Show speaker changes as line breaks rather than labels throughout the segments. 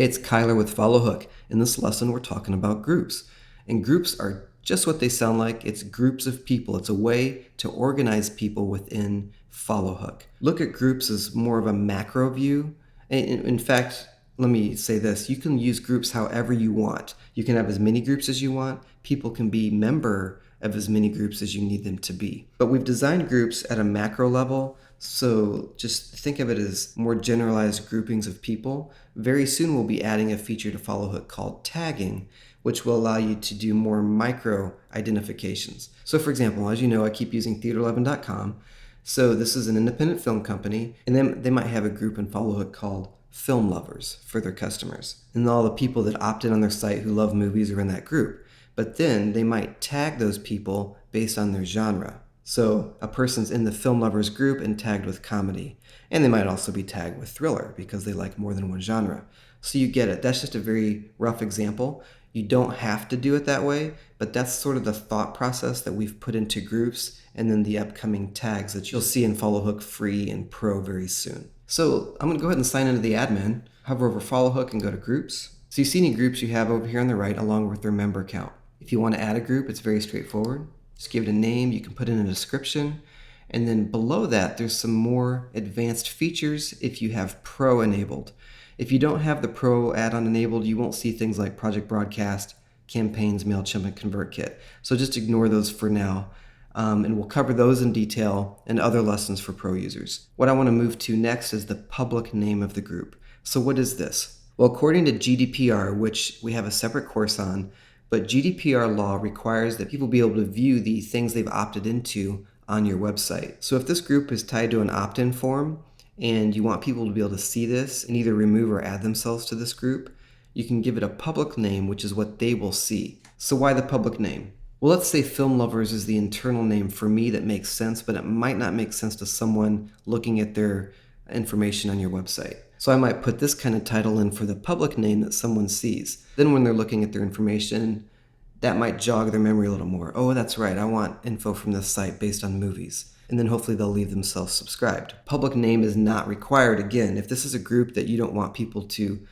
Hey, it's Kyler with FollowHook. In this lesson, we're talking about groups. And groups are just what they sound like. It's groups of people. It's a way to organize people within FollowHook. Look at groups as more of a macro view. In fact, let me say this. You can use groups however you want. You can have as many groups as you want. People can be member of as many groups as you need them to be. But we've designed groups at a macro level, so just think of it as more generalized groupings of people. Very soon we'll be adding a feature to FollowHook called tagging, which will allow you to do more micro identifications. So for example, as you know, I keep using theater11.com. So this is an independent film company, and then they might have a group in FollowHook called film lovers for their customers. And all the people that opt in on their site who love movies are in that group. But then they might tag those people based on their genre. So a person's in the film lovers group and tagged with comedy. And they might also be tagged with thriller because they like more than one genre. So you get it. That's just a very rough example. You don't have to do it that way, but that's sort of the thought process that we've put into groups and then the upcoming tags that you'll see in FollowHook Free and Pro very soon. So I'm going to go ahead and sign into the admin, hover over FollowHook and go to groups. So you see any groups you have over here on the right along with their member count. If you want to add a group, it's very straightforward. Just give it a name, you can put in a description, and then below that there's some more advanced features if you have Pro enabled. If you don't have the Pro add-on enabled, you won't see things like Project Broadcast, Campaigns, MailChimp, and ConvertKit. So just ignore those for now, and we'll cover those in detail in other lessons for Pro users. What I want to move to next is the public name of the group. So what is this? Well, according to GDPR, which we have a separate course on, but GDPR law requires that people be able to view the things they've opted into on your website. So if this group is tied to an opt-in form and you want people to be able to see this and either remove or add themselves to this group, you can give it a public name, which is what they will see. So why the public name? Well, let's say Film Lovers is the internal name for me that makes sense, but it might not make sense to someone looking at their information on your website. So I might put this kind of title in for the public name that someone sees. Then when they're looking at their information, that might jog their memory a little more. Oh, that's right, I want info from this site based on movies. And then hopefully they'll leave themselves subscribed. Public name is not required. Again, if this is a group that you don't want people to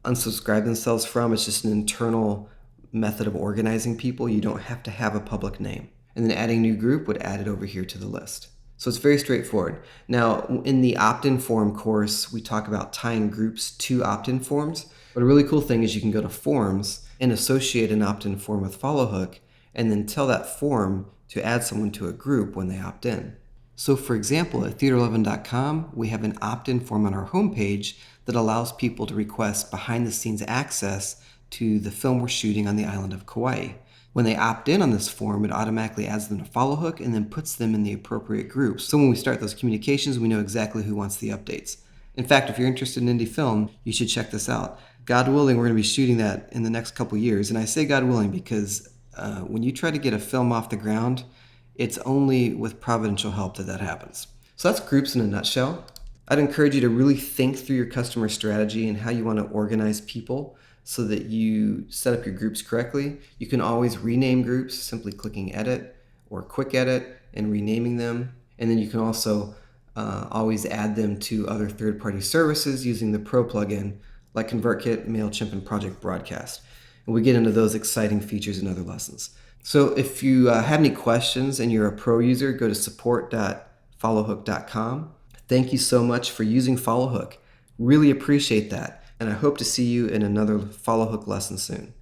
unsubscribe themselves from, it's just an internal method of organizing people, you don't have to have a public name. And then adding new group would add it over here to the list. So it's very straightforward. Now, in the Optin Form course, we talk about tying groups to Optin Forms. But a really cool thing is you can go to Forms and associate an opt-in form with FollowHook and then tell that form to add someone to a group when they opt in. So for example, at theater11.com, we have an opt-in form on our homepage that allows people to request behind-the-scenes access to the film we're shooting on the island of Kauai. When they opt in on this form, it automatically adds them to FollowHook and then puts them in the appropriate groups. So when we start those communications, we know exactly who wants the updates. In fact, if you're interested in indie film, you should check this out. God willing, we're going to be shooting that in the next couple years. And I say God willing because when you try to get a film off the ground, it's only with providential help that happens. So that's groups in a nutshell. I'd encourage you to really think through your customer strategy and how you want to organize people so that you set up your groups correctly. You can always rename groups simply clicking edit or quick edit and renaming them. And then you can also always add them to other third-party services using the Pro plugin like ConvertKit, MailChimp, and Project Broadcast. And we get into those exciting features in other lessons. So if you have any questions and you're a Pro user, go to support.followhook.com. Thank you so much for using FollowHook. Really appreciate that. And I hope to see you in another FollowHook lesson soon.